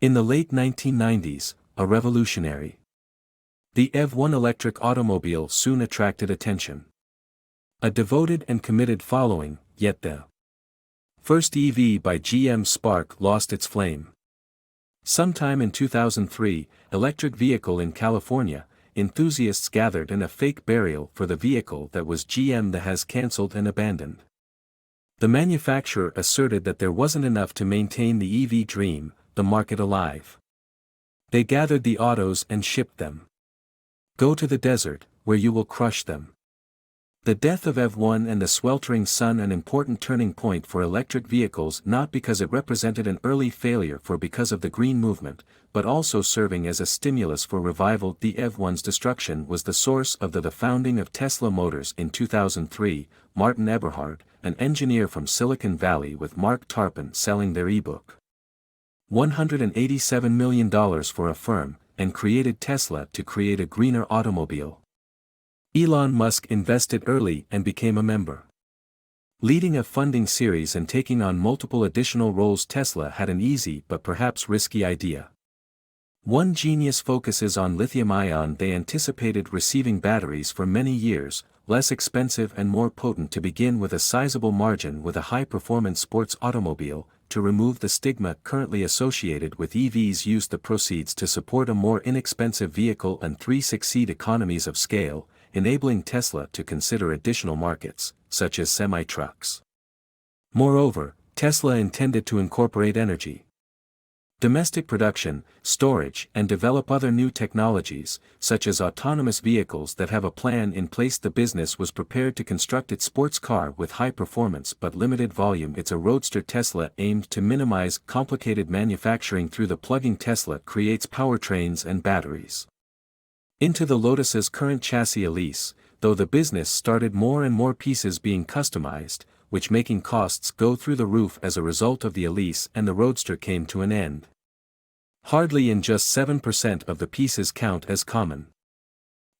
In the late 1990s, a revolutionary. The EV1 electric automobile soon attracted attention. A devoted and committed following, yet the first EV by GM spark lost its flame. Sometime in 2003, electric vehicle in California, enthusiasts gathered in a fake burial for the vehicle that was GM that has cancelled and abandoned. The manufacturer asserted that there wasn't enough to maintain the EV dream, the market alive. They gathered the autos and shipped them. Go to the desert, where you will crush them. The death of EV1 and the sweltering sun, an important turning point for electric vehicles, not because it represented an early failure because of the green movement, but also serving as a stimulus for revival. The EV1's destruction was the source of the founding of Tesla Motors in 2003, Martin Eberhard, an engineer from Silicon Valley with Mark Tarpon selling their ebook. $187 million for a firm, and created Tesla to create a greener automobile. Elon Musk invested early and became a member. Leading a funding series and taking on multiple additional roles, Tesla had an easy but perhaps risky idea. One genius focuses on lithium-ion. They anticipated receiving batteries for many years, less expensive and more potent to begin with, a sizable margin with a high-performance sports automobile. To remove the stigma currently associated with EVs, use the proceeds to support a more inexpensive vehicle and succeed economies of scale, enabling Tesla to consider additional markets, such as semi-trucks. Moreover, Tesla intended to incorporate energy, domestic production, storage, and develop other new technologies, such as autonomous vehicles that have a plan in place. The business was prepared to construct its sports car with high performance but limited volume. It's a roadster. Tesla aimed to minimize complicated manufacturing through the plugging. Tesla creates powertrains and batteries into the Lotus's current chassis Elise, though the business started more and more pieces being customized, which making costs go through the roof. As a result of the Elise and the Roadster came to an end. Hardly in just 7% of the pieces count as common.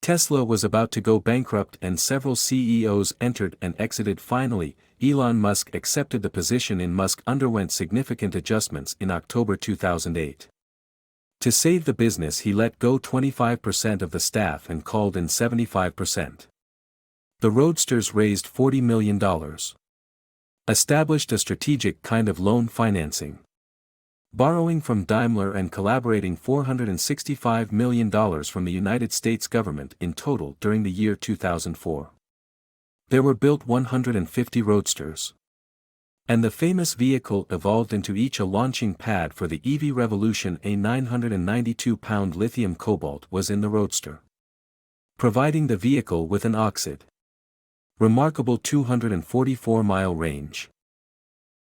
Tesla was about to go bankrupt and several CEOs entered and exited. Finally, Elon Musk accepted the position. Musk underwent significant adjustments in October 2008. To save the business, he let go 25% of the staff and called in 75%. The Roadsters raised $40 million. Established a strategic kind of loan financing, borrowing from Daimler and collaborating $465 million from the United States government in total during the year 2004. There were built 150 Roadsters. And the famous vehicle evolved into each a launching pad for the EV revolution. A 992-pound lithium cobalt was in the Roadster, providing the vehicle with an oxide remarkable 244-mile range.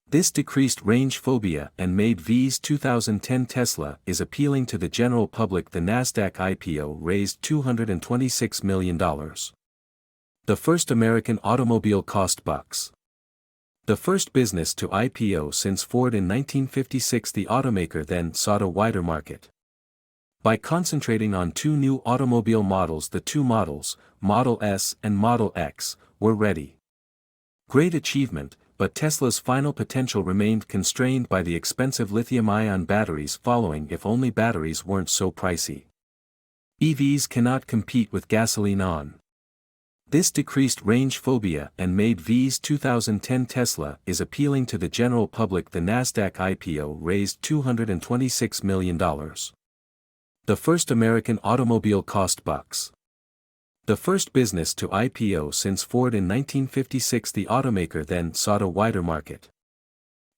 This decreased range phobia and made V's 2010 Tesla is appealing to the general public. The Nasdaq IPO raised $226 million. The first American automobile cost bucks. The first business to IPO since Ford in 1956. The automaker then sought a wider market. By concentrating on two new automobile models, the two models, Model S and Model X, were ready. Great achievement, but Tesla's final potential remained constrained by the expensive lithium-ion batteries following. If only batteries weren't so pricey. EVs cannot compete with gasoline on. This decreased range phobia and made V's 2010 Tesla is appealing to the general public. The Nasdaq IPO raised $226 million. The first American automobile cost bucks. The first business to IPO since Ford in 1956. The automaker then sought a wider market.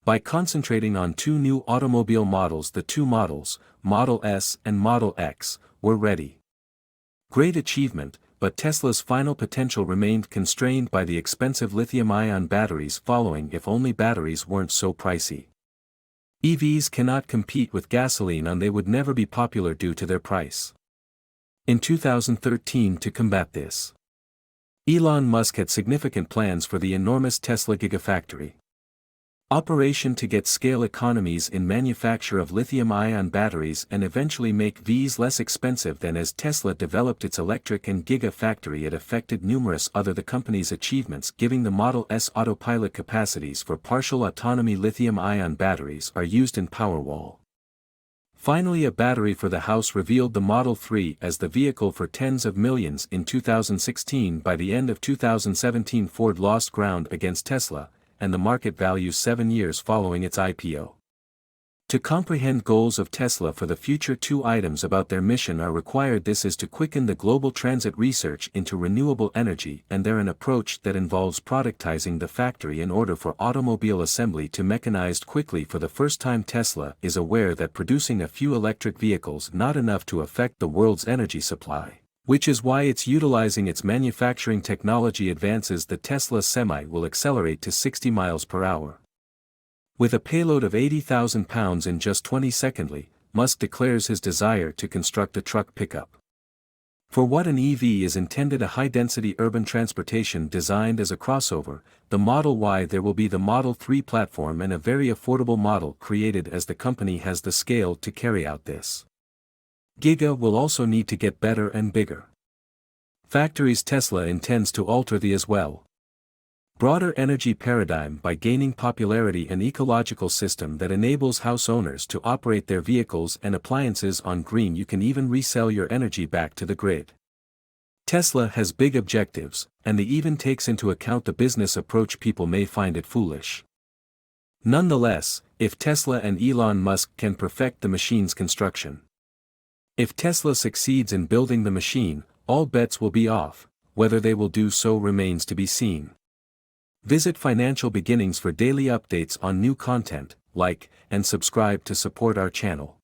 By concentrating on two new automobile models, the two models, Model S and Model X, were ready. Great achievement, but Tesla's final potential remained constrained by the expensive lithium-ion batteries following. If only batteries weren't so pricey. EVs cannot compete with gasoline on. They would never be popular due to their price. In 2013, to combat this, Elon Musk had significant plans for the enormous Tesla Gigafactory operation to get scale economies in manufacture of lithium-ion batteries and eventually make Vs less expensive. Then as Tesla developed its electric and Gigafactory, it affected numerous other the company's achievements, giving the Model S autopilot capacities for partial autonomy. Lithium-ion batteries are used in Powerwall Finally, a battery for the house revealed the Model 3 as the vehicle for tens of millions in 2016. By the end of 2017, Ford lost ground against Tesla, and the market values 7 years following its IPO. To comprehend goals of Tesla for the future, 2 items about their mission are required. This is to quicken the global transit research into renewable energy, and they're an approach that involves productizing the factory in order for automobile assembly to mechanized quickly. For the first time, Tesla is aware that producing a few electric vehicles not enough to affect the world's energy supply, which is why it's utilizing its manufacturing technology advances. The Tesla Semi will accelerate to 60 miles per hour. With a payload of 80,000 pounds in just 20 seconds, Musk declares his desire to construct a truck pickup. For what an EV is intended, a high-density urban transportation designed as a crossover, the Model Y. There will be the Model 3 platform and a very affordable model created as the company has the scale to carry out this. Giga will also need to get better and bigger. Factories. Tesla intends to alter the as well. Broader energy paradigm by gaining popularity, an ecological system that enables house owners to operate their vehicles and appliances on green. You can even resell your energy back to the grid. Tesla has big objectives, and they even takes into account the business approach. People may find it foolish. Nonetheless, if Tesla and Elon Musk can perfect the machine's construction, if Tesla succeeds in building the machine, all bets will be off. Whether they will do so remains to be seen. Visit Financial Beginnings for daily updates on new content. Like and subscribe to support our channel.